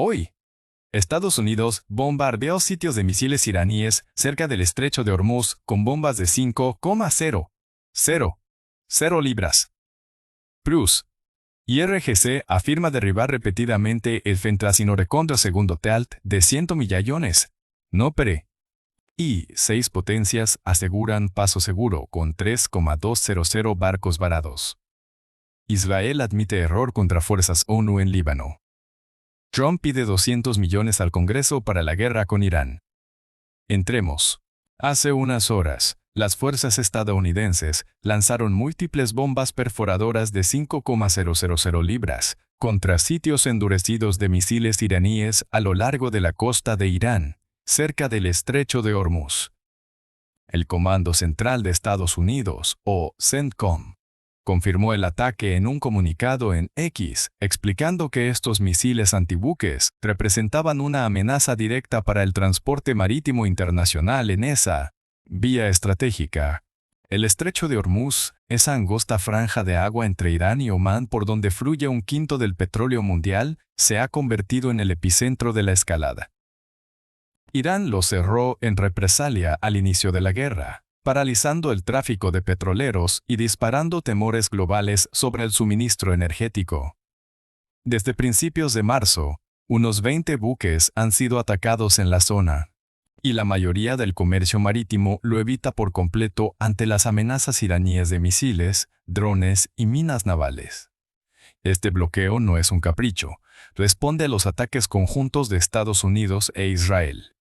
Hoy, Estados Unidos bombardeó sitios de misiles iraníes cerca del estrecho de Hormuz con bombas de 5,000 libras. Plus, IRGC afirma derribar repetidamente el Fentracinorecontra segundo TEALT de 100 millones. No pere. Y 6 potencias aseguran paso seguro con 3,200 barcos varados. Israel admite error contra fuerzas ONU en Líbano. Trump pide 200 millones al Congreso para la guerra con Irán. Entremos. Hace unas horas, las fuerzas estadounidenses lanzaron múltiples bombas perforadoras de 5,000 libras contra sitios endurecidos de misiles iraníes a lo largo de la costa de Irán, cerca del estrecho de Hormuz. El Comando Central de Estados Unidos, o CENTCOM, confirmó el ataque en un comunicado en X, explicando que estos misiles antibuques representaban una amenaza directa para el transporte marítimo internacional en esa vía estratégica. El estrecho de Hormuz, esa angosta franja de agua entre Irán y Omán por donde fluye un quinto del petróleo mundial, se ha convertido en el epicentro de la escalada. Irán lo cerró en represalia al inicio de la guerra, paralizando el tráfico de petroleros y disparando temores globales sobre el suministro energético. Desde principios de marzo, unos 20 buques han sido atacados en la zona, y la mayoría del comercio marítimo lo evita por completo ante las amenazas iraníes de misiles, drones y minas navales. Este bloqueo no es un capricho, responde a los ataques conjuntos de Estados Unidos e Israel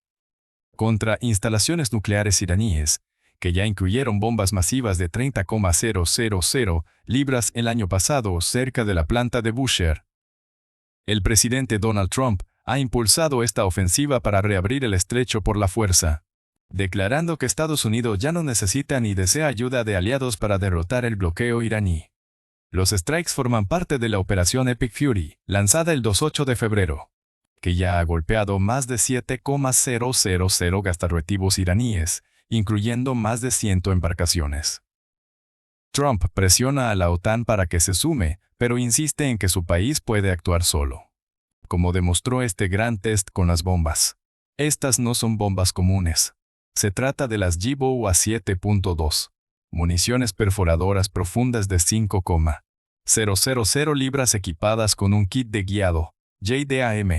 contra instalaciones nucleares iraníes, que ya incluyeron bombas masivas de 30,000 libras el año pasado cerca de la planta de Bushehr. El presidente Donald Trump ha impulsado esta ofensiva para reabrir el estrecho por la fuerza, declarando que Estados Unidos ya no necesita ni desea ayuda de aliados para derrotar el bloqueo iraní. Los strikes forman parte de la operación Epic Fury, lanzada el 28 de febrero, que ya ha golpeado más de 7,000 gastarbetivos iraníes, incluyendo más de 100 embarcaciones. Trump presiona a la OTAN para que se sume, pero insiste en que su país puede actuar solo, como demostró este gran test con las bombas. Estas no son bombas comunes. Se trata de las Jibo A7.2, municiones perforadoras profundas de 5,000 libras equipadas con un kit de guiado, JDAM,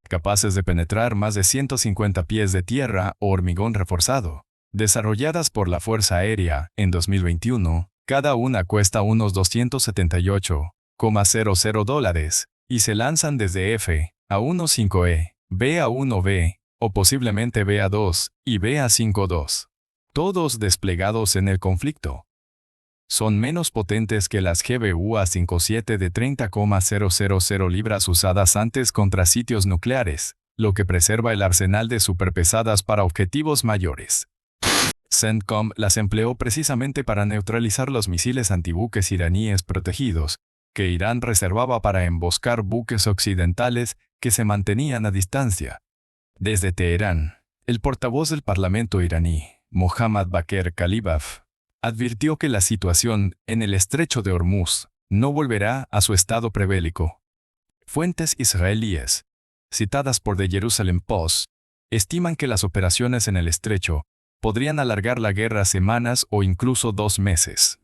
capaces de penetrar más de 150 pies de tierra o hormigón reforzado. Desarrolladas por la Fuerza Aérea en 2021, cada una cuesta unos $278,00 y se lanzan desde F-A-15E, B-A-1B o posiblemente B-A-2 y B-A-5-2, todos desplegados en el conflicto. Son menos potentes que las GBU-A57 de 30,000 libras usadas antes contra sitios nucleares, lo que preserva el arsenal de superpesadas para objetivos mayores. CENTCOM las empleó precisamente para neutralizar los misiles antibuques iraníes protegidos, que Irán reservaba para emboscar buques occidentales que se mantenían a distancia. Desde Teherán, el portavoz del Parlamento iraní, Mohammad Bakr Kalibaf, advirtió que la situación en el estrecho de Hormuz no volverá a su estado prebélico. Fuentes israelíes, citadas por The Jerusalem Post, estiman que las operaciones en el estrecho podrían alargar la guerra semanas o incluso 2 meses.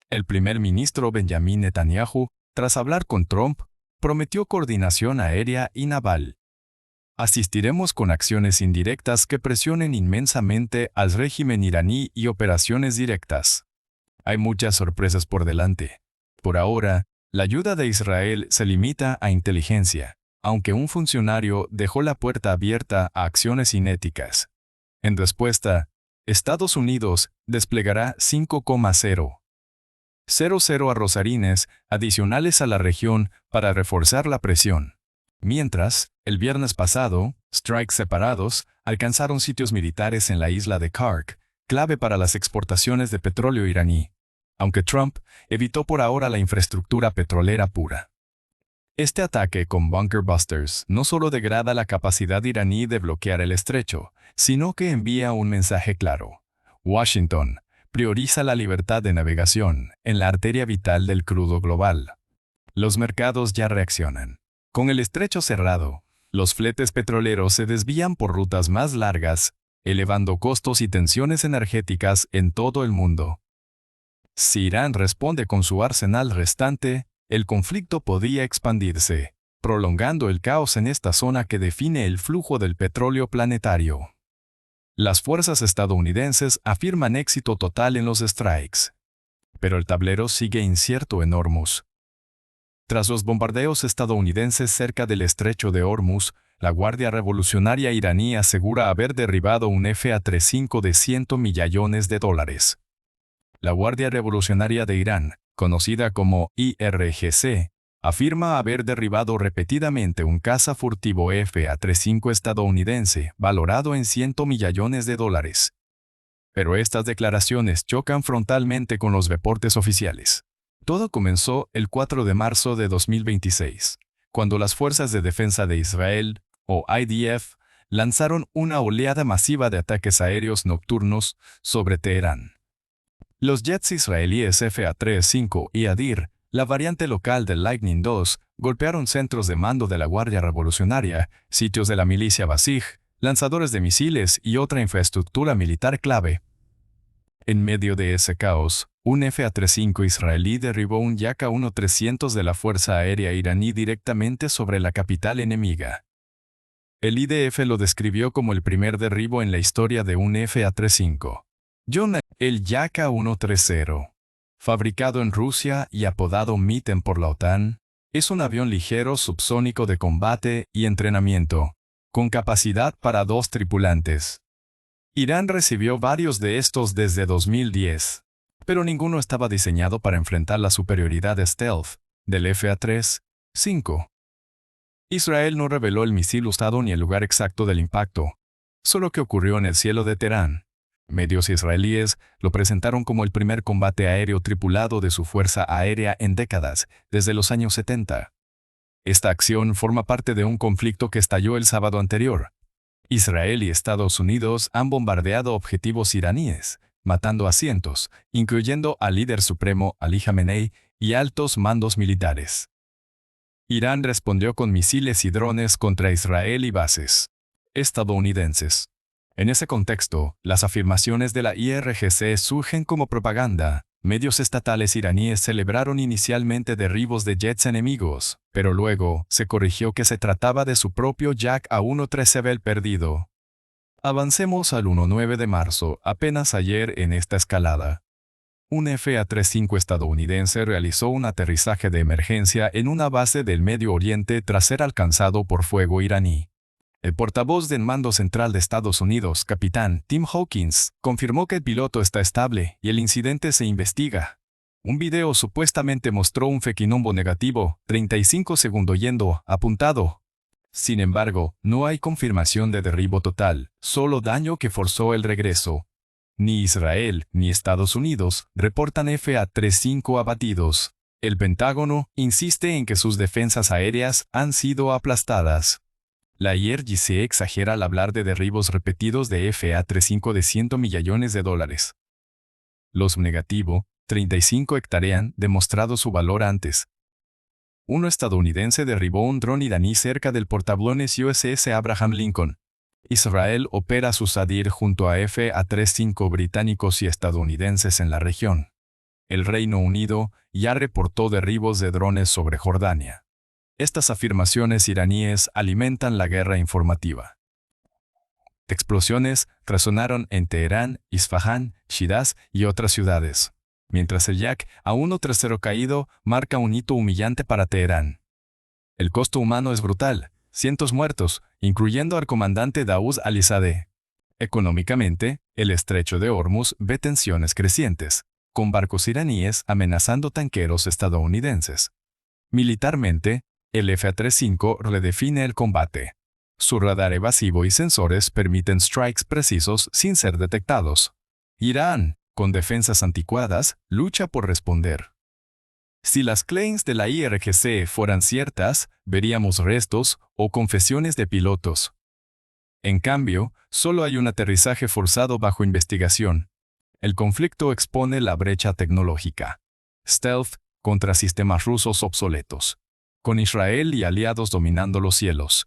El primer ministro Benjamin Netanyahu, tras hablar con Trump, prometió coordinación aérea y naval. Asistiremos con acciones indirectas que presionen inmensamente al régimen iraní y operaciones directas. Hay muchas sorpresas por delante. Por ahora, la ayuda de Israel se limita a inteligencia, aunque un funcionario dejó la puerta abierta a acciones inéticas. En respuesta, Estados Unidos desplegará 5,000 arrozarines adicionales a la región para reforzar la presión. Mientras, el viernes pasado, strikes separados alcanzaron sitios militares en la isla de Kark, clave para las exportaciones de petróleo iraní, aunque Trump evitó por ahora la infraestructura petrolera pura. Este ataque con bunker busters no solo degrada la capacidad iraní de bloquear el estrecho, sino que envía un mensaje claro. Washington prioriza la libertad de navegación en la arteria vital del crudo global. Los mercados ya reaccionan. Con el estrecho cerrado, Los fletes petroleros se desvían por rutas más largas, elevando costos y tensiones energéticas en todo el mundo. Si Irán responde con su arsenal restante, el conflicto podría expandirse, prolongando el caos en esta zona que define el flujo del petróleo planetario. Las fuerzas estadounidenses afirman éxito total en los strikes, pero el tablero sigue incierto en Hormuz. Tras los bombardeos estadounidenses cerca del estrecho de Hormuz, la Guardia Revolucionaria iraní asegura haber derribado un F-35 de $100 millones. La Guardia Revolucionaria de Irán, conocida como IRGC, afirma haber derribado repetidamente un caza furtivo F-35 estadounidense valorado en $100 millones. Pero estas declaraciones chocan frontalmente con los reportes oficiales. Todo comenzó el 4 de marzo de 2026, cuando las Fuerzas de Defensa de Israel, o IDF, lanzaron una oleada masiva de ataques aéreos nocturnos sobre Teherán. Los jets israelíes F-35 y Adir, la variante local del Lightning II, golpearon centros de mando de la Guardia Revolucionaria, sitios de la milicia Basij, lanzadores de misiles y otra infraestructura militar clave. En medio de ese caos, un F-35 israelí derribó un Yak A-1-300 de la Fuerza Aérea iraní directamente sobre la capital enemiga. El IDF lo describió como el primer derribo en la historia de un F-35. El Yak A-130, fabricado en Rusia y apodado Miten por la OTAN, es un avión ligero subsónico de combate y entrenamiento, con capacidad para 2 tripulantes. Irán recibió varios de estos desde 2010, pero ninguno estaba diseñado para enfrentar la superioridad stealth del F-35. Israel no reveló el misil usado ni el lugar exacto del impacto, solo que ocurrió en el cielo de Teherán. Medios israelíes lo presentaron como el primer combate aéreo tripulado de su fuerza aérea en décadas, desde los años 70. Esta acción forma parte de un conflicto que estalló el sábado anterior. Israel y Estados Unidos han bombardeado objetivos iraníes, matando a cientos, incluyendo al líder supremo Ali Khamenei y altos mandos militares. Irán respondió con misiles y drones contra Israel y bases estadounidenses. En ese contexto, las afirmaciones de la IRGC surgen como propaganda. Medios estatales iraníes celebraron inicialmente derribos de jets enemigos, pero luego se corrigió que se trataba de su propio Yak A-130 perdido. Avancemos al 19 de marzo, apenas ayer en esta escalada. Un F-35 estadounidense realizó un aterrizaje de emergencia en una base del Medio Oriente tras ser alcanzado por fuego iraní. El portavoz del Mando Central de Estados Unidos, capitán Tim Hawkins, confirmó que el piloto está estable y el incidente se investiga. Un video supuestamente mostró un fequinombo negativo, 35 segundos yendo, apuntado. Sin embargo, no hay confirmación de derribo total, solo daño que forzó el regreso. Ni Israel ni Estados Unidos reportan F-35 abatidos. El Pentágono insiste en que sus defensas aéreas han sido aplastadas. La IRGC exagera al hablar de derribos repetidos de F-35 de $100 millones. Los negativo, 35 hectarean demostrado su valor antes. Uno estadounidense derribó un dron iraní cerca del portaaviones USS Abraham Lincoln. Israel opera sus Adir junto a F-35 británicos y estadounidenses en la región. El Reino Unido ya reportó derribos de drones sobre Jordania. Estas afirmaciones iraníes alimentan la guerra informativa. Explosiones resonaron en Teherán, Isfahán, Shiraz y otras ciudades, mientras el Yak A-130 caído marca un hito humillante para Teherán. El costo humano es brutal, cientos muertos, incluyendo al comandante Daoud al-Izadeh. Económicamente, el estrecho de Hormuz ve tensiones crecientes, con barcos iraníes amenazando tanqueros estadounidenses. Militarmente, el F-35 redefine el combate. Su radar evasivo y sensores permiten strikes precisos sin ser detectados. Irán, con defensas anticuadas, lucha por responder. Si las claims de la IRGC fueran ciertas, veríamos restos o confesiones de pilotos. En cambio, solo hay un aterrizaje forzado bajo investigación. El conflicto expone la brecha tecnológica. Stealth contra sistemas rusos obsoletos, con Israel y aliados dominando los cielos.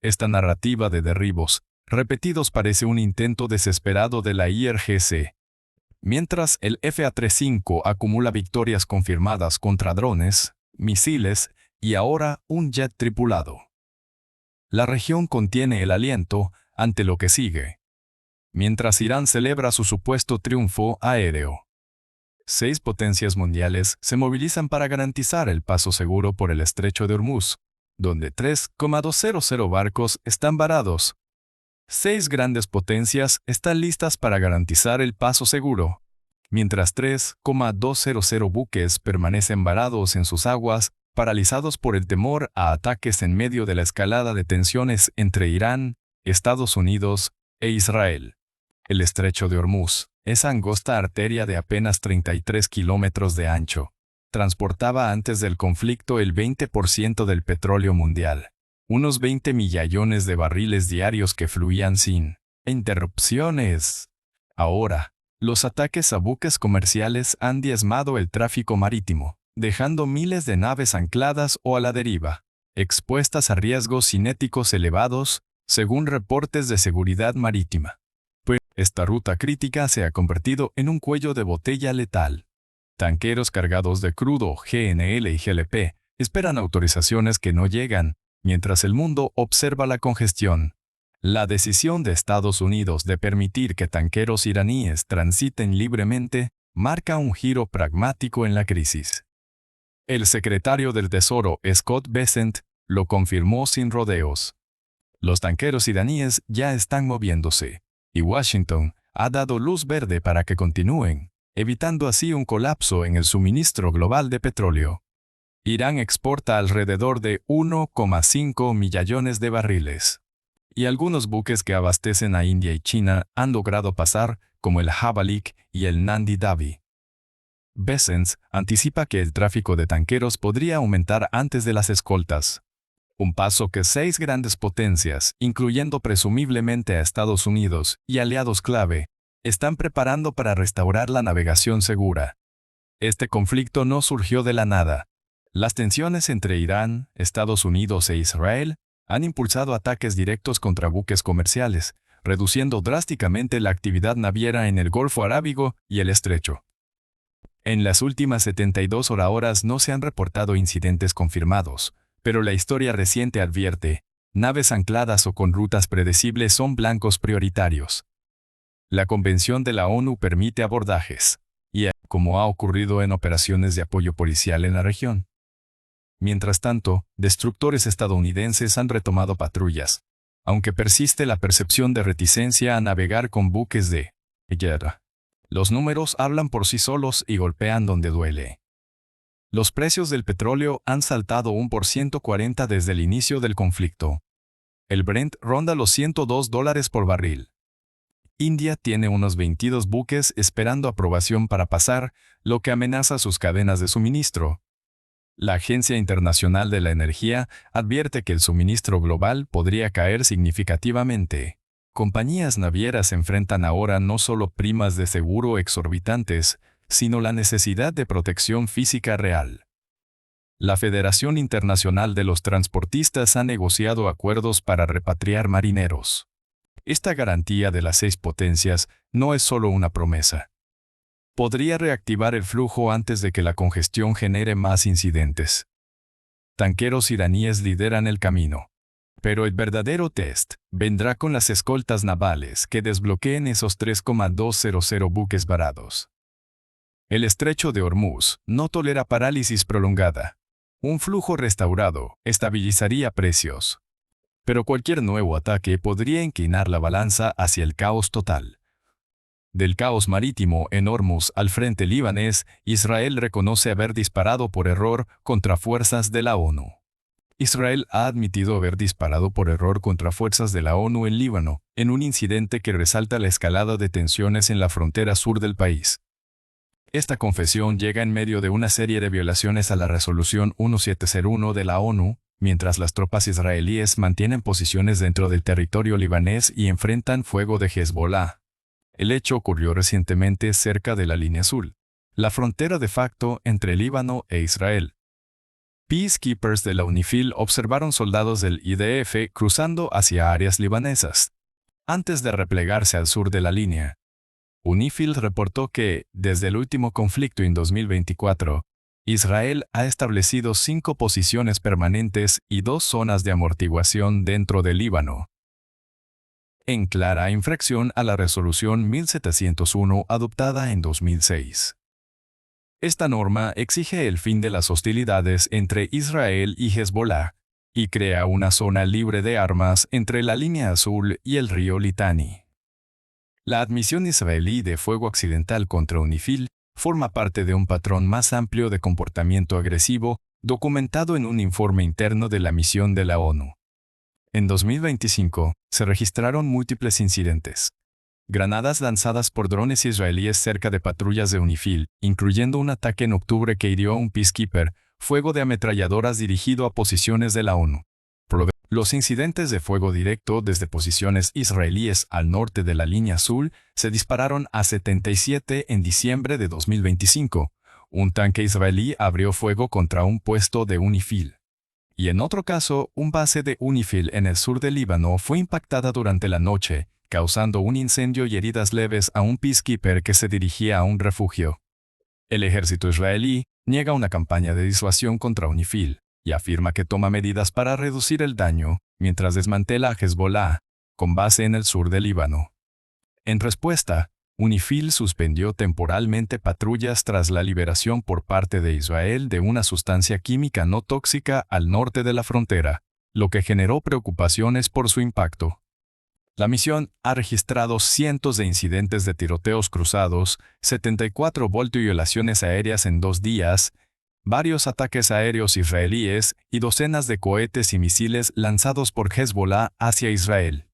Esta narrativa de derribos repetidos parece un intento desesperado de la IRGC. Mientras el FA-35 acumula victorias confirmadas contra drones, misiles y ahora un jet tripulado. La región contiene el aliento ante lo que sigue. Mientras Irán celebra su supuesto triunfo aéreo. 6 potencias mundiales se movilizan para garantizar el paso seguro por el estrecho de Hormuz, donde 3,200 barcos están varados. 6 grandes potencias están listas para garantizar el paso seguro, mientras 3,200 buques permanecen varados en sus aguas, paralizados por el temor a ataques en medio de la escalada de tensiones entre Irán, Estados Unidos e Israel. El estrecho de Hormuz, esa angosta arteria de apenas 33 kilómetros de ancho, transportaba antes del conflicto el 20% del petróleo mundial. Unos 20 millones de barriles diarios que fluían sin interrupciones. Ahora, los ataques a buques comerciales han diezmado el tráfico marítimo, dejando miles de naves ancladas o a la deriva, expuestas a riesgos cinéticos elevados, según reportes de seguridad marítima. Pues esta ruta crítica se ha convertido en un cuello de botella letal. Tanqueros cargados de crudo, GNL y GLP, esperan autorizaciones que no llegan, mientras el mundo observa la congestión. La decisión de Estados Unidos de permitir que tanqueros iraníes transiten libremente marca un giro pragmático en la crisis. El secretario del Tesoro, Scott Bessent, lo confirmó sin rodeos. Los tanqueros iraníes ya están moviéndose, y Washington ha dado luz verde para que continúen, evitando así un colapso en el suministro global de petróleo. Irán exporta alrededor de 1,5 millones de barriles. Y algunos buques que abastecen a India y China han logrado pasar, como el Jabalik y el Nandi Davi. Bessent anticipa que el tráfico de tanqueros podría aumentar antes de las escoltas. Un paso que 6 grandes potencias, incluyendo presumiblemente a Estados Unidos y aliados clave, están preparando para restaurar la navegación segura. Este conflicto no surgió de la nada. Las tensiones entre Irán, Estados Unidos e Israel han impulsado ataques directos contra buques comerciales, reduciendo drásticamente la actividad naviera en el Golfo Arábigo y el Estrecho. En las últimas 72 horas no se han reportado incidentes confirmados, pero la historia reciente advierte, naves ancladas o con rutas predecibles son blancos prioritarios. La Convención de la ONU permite abordajes, y como ha ocurrido en operaciones de apoyo policial en la región. Mientras tanto, destructores estadounidenses han retomado patrullas, aunque persiste la percepción de reticencia a navegar con buques de guerra. Los números hablan por sí solos y golpean donde duele. Los precios del petróleo han saltado un por 140 desde el inicio del conflicto. El Brent ronda los $102 por barril. India tiene unos 22 buques esperando aprobación para pasar, lo que amenaza sus cadenas de suministro. La Agencia Internacional de la Energía advierte que el suministro global podría caer significativamente. Compañías navieras enfrentan ahora no solo primas de seguro exorbitantes, sino la necesidad de protección física real. La Federación Internacional de los Transportistas ha negociado acuerdos para repatriar marineros. Esta garantía de las 6 potencias no es solo una promesa. Podría reactivar el flujo antes de que la congestión genere más incidentes. Tanqueros iraníes lideran el camino. Pero el verdadero test vendrá con las escoltas navales que desbloqueen esos 3,200 buques varados. El estrecho de Hormuz no tolera parálisis prolongada. Un flujo restaurado estabilizaría precios. Pero cualquier nuevo ataque podría inclinar la balanza hacia el caos total. Del caos marítimo en Hormuz al frente libanés, Israel reconoce haber disparado por error contra fuerzas de la ONU. Israel ha admitido haber disparado por error contra fuerzas de la ONU en Líbano, en un incidente que resalta la escalada de tensiones en la frontera sur del país. Esta confesión llega en medio de una serie de violaciones a la Resolución 1701 de la ONU, mientras las tropas israelíes mantienen posiciones dentro del territorio libanés y enfrentan fuego de Hezbollah. El hecho ocurrió recientemente cerca de la Línea Azul, la frontera de facto entre Líbano e Israel. peacekeepers de la UNIFIL observaron soldados del IDF cruzando hacia áreas libanesas, antes de replegarse al sur de la línea. UNIFIL reportó que, desde el último conflicto en 2024, Israel ha establecido 5 posiciones permanentes y 2 zonas de amortiguación dentro del Líbano, en clara infracción a la resolución 1701 adoptada en 2006. Esta norma exige el fin de las hostilidades entre Israel y Hezbollah y crea una zona libre de armas entre la línea azul y el río Litani. La admisión israelí de fuego accidental contra UNIFIL forma parte de un patrón más amplio de comportamiento agresivo documentado en un informe interno de la misión de la ONU. En 2025, se registraron múltiples incidentes. Granadas lanzadas por drones israelíes cerca de patrullas de UNIFIL, incluyendo un ataque en octubre que hirió a un peacekeeper, fuego de ametralladoras dirigido a posiciones de la ONU. Los incidentes de fuego directo desde posiciones israelíes al norte de la línea azul se dispararon a 77 en diciembre de 2025. Un tanque israelí abrió fuego contra un puesto de UNIFIL. Y en otro caso, un base de UNIFIL en el sur del Líbano fue impactada durante la noche, causando un incendio y heridas leves a un peacekeeper que se dirigía a un refugio. El ejército israelí niega una campaña de disuasión contra UNIFIL y afirma que toma medidas para reducir el daño mientras desmantela a Hezbollah, con base en el sur del Líbano. En respuesta, UNIFIL suspendió temporalmente patrullas tras la liberación por parte de Israel de una sustancia química no tóxica al norte de la frontera, lo que generó preocupaciones por su impacto. La misión ha registrado cientos de incidentes de tiroteos cruzados, 74 violaciones aéreas en 2 días, varios ataques aéreos israelíes y docenas de cohetes y misiles lanzados por Hezbollah hacia Israel.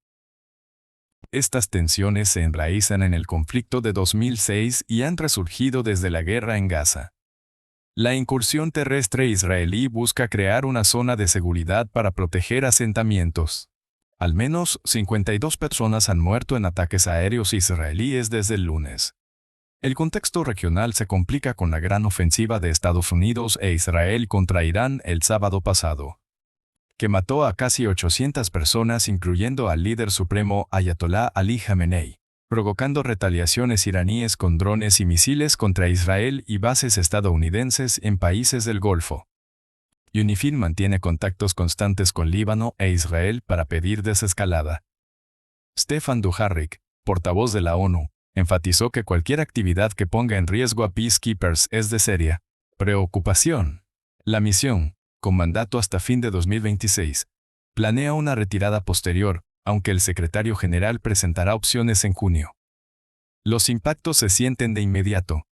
Estas tensiones se enraizan en el conflicto de 2006 y han resurgido desde la guerra en Gaza. La incursión terrestre israelí busca crear una zona de seguridad para proteger asentamientos. Al menos 52 personas han muerto en ataques aéreos israelíes desde el lunes. El contexto regional se complica con la gran ofensiva de Estados Unidos e Israel contra Irán el sábado pasado, que mató a casi 800 personas, incluyendo al líder supremo Ayatollah Ali Khamenei, provocando retaliaciones iraníes con drones y misiles contra Israel y bases estadounidenses en países del Golfo. UNIFIL mantiene contactos constantes con Líbano e Israel para pedir desescalada. Stefan Dujarric, portavoz de la ONU, enfatizó que cualquier actividad que ponga en riesgo a peacekeepers es de seria preocupación. La misión, con mandato hasta fin de 2026, planea una retirada posterior, aunque el secretario general presentará opciones en junio. Los impactos se sienten de inmediato.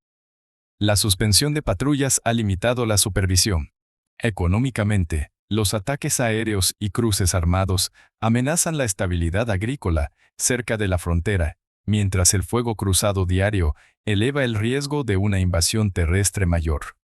La suspensión de patrullas ha limitado la supervisión. Económicamente, los ataques aéreos y cruces armados amenazan la estabilidad agrícola cerca de la frontera, mientras el fuego cruzado diario eleva el riesgo de una invasión terrestre mayor.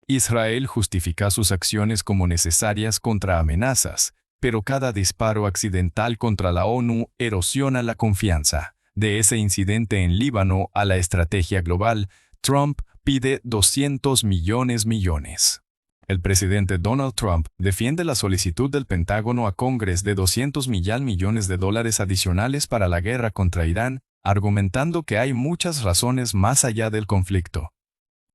Israel justifica sus acciones como necesarias contra amenazas, pero cada disparo accidental contra la ONU erosiona la confianza. De ese incidente en Líbano a la estrategia global, Trump pide 200 millones. El presidente Donald Trump defiende la solicitud del Pentágono a Congreso de 200 millones de dólares adicionales para la guerra contra Irán, argumentando que hay muchas razones más allá del conflicto.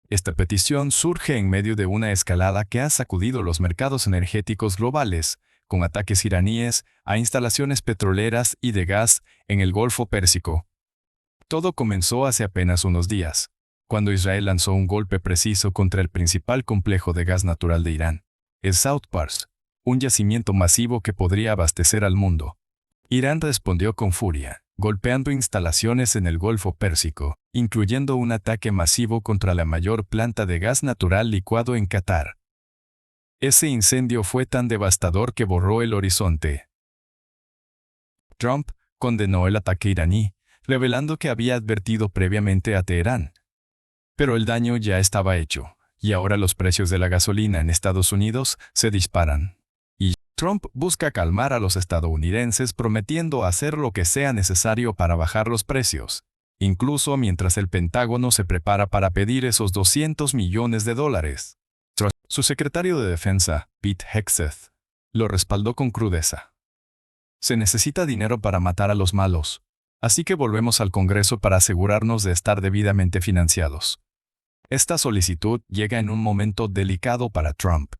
Esta petición surge en medio de una escalada que ha sacudido los mercados energéticos globales, con ataques iraníes a instalaciones petroleras y de gas en el Golfo Pérsico. Todo comenzó hace apenas unos días, cuando Israel lanzó un golpe preciso contra el principal complejo de gas natural de Irán, el South Pars, un yacimiento masivo que podría abastecer al mundo. Irán respondió con furia, golpeando instalaciones en el Golfo Pérsico, incluyendo un ataque masivo contra la mayor planta de gas natural licuado en Qatar. Ese incendio fue tan devastador que borró el horizonte. Trump condenó el ataque iraní, revelando que había advertido previamente a Teherán. Pero el daño ya estaba hecho, y ahora los precios de la gasolina en Estados Unidos se disparan. Y Trump busca calmar a los estadounidenses prometiendo hacer lo que sea necesario para bajar los precios, incluso mientras el Pentágono se prepara para pedir esos 200 millones de dólares. Su secretario de Defensa, Pete Hegseth, lo respaldó con crudeza. Se necesita dinero para matar a los malos, así que volvemos al Congreso para asegurarnos de estar debidamente financiados. Esta solicitud llega en un momento delicado para Trump,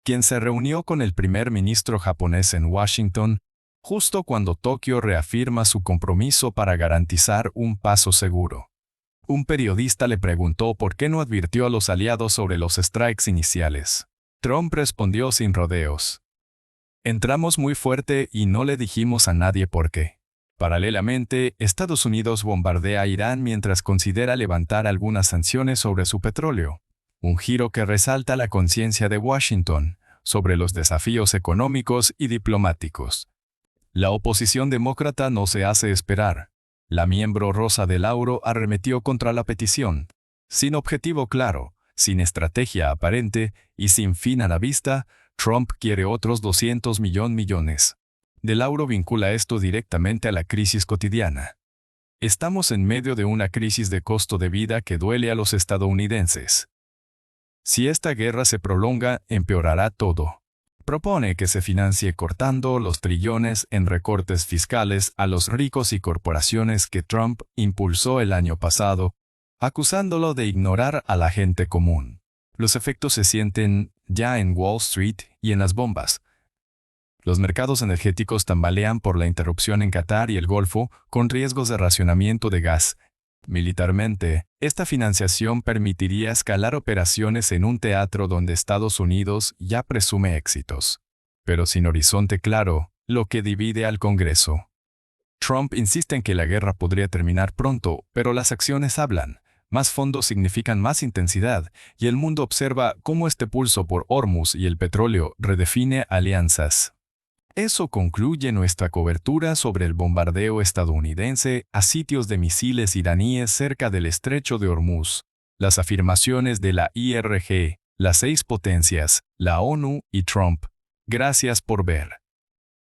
quien se reunió con el primer ministro japonés en Washington, justo cuando Tokio reafirma su compromiso para garantizar un paso seguro. Un periodista le preguntó por qué no advirtió a los aliados sobre los strikes iniciales. Trump respondió sin rodeos. Entramos muy fuerte y no le dijimos a nadie por qué. Paralelamente, Estados Unidos bombardea a Irán mientras considera levantar algunas sanciones sobre su petróleo, un giro que resalta la conciencia de Washington sobre los desafíos económicos y diplomáticos. La oposición demócrata no se hace esperar. La miembro Rosa DeLauro arremetió contra la petición. Sin objetivo claro, sin estrategia aparente y sin fin a la vista, Trump quiere otros 200 millones. DeLauro vincula esto directamente a la crisis cotidiana. Estamos en medio de una crisis de costo de vida que duele a los estadounidenses. Si esta guerra se prolonga, empeorará todo. Propone que se financie cortando los trillones en recortes fiscales a los ricos y corporaciones que Trump impulsó el año pasado, acusándolo de ignorar a la gente común. Los efectos se sienten ya en Wall Street y en las bombas. Los mercados energéticos tambalean por la interrupción en Qatar y el Golfo, con riesgos de racionamiento de gas. Militarmente, esta financiación permitiría escalar operaciones en un teatro donde Estados Unidos ya presume éxitos, pero sin horizonte claro, lo que divide al Congreso. Trump insiste en que la guerra podría terminar pronto, pero las acciones hablan. Más fondos significan más intensidad, y el mundo observa cómo este pulso por Hormuz y el petróleo redefine alianzas. Eso concluye nuestra cobertura sobre el bombardeo estadounidense a sitios de misiles iraníes cerca del estrecho de Hormuz, las afirmaciones de la IRG, las 6 potencias, la ONU y Trump. Gracias por ver.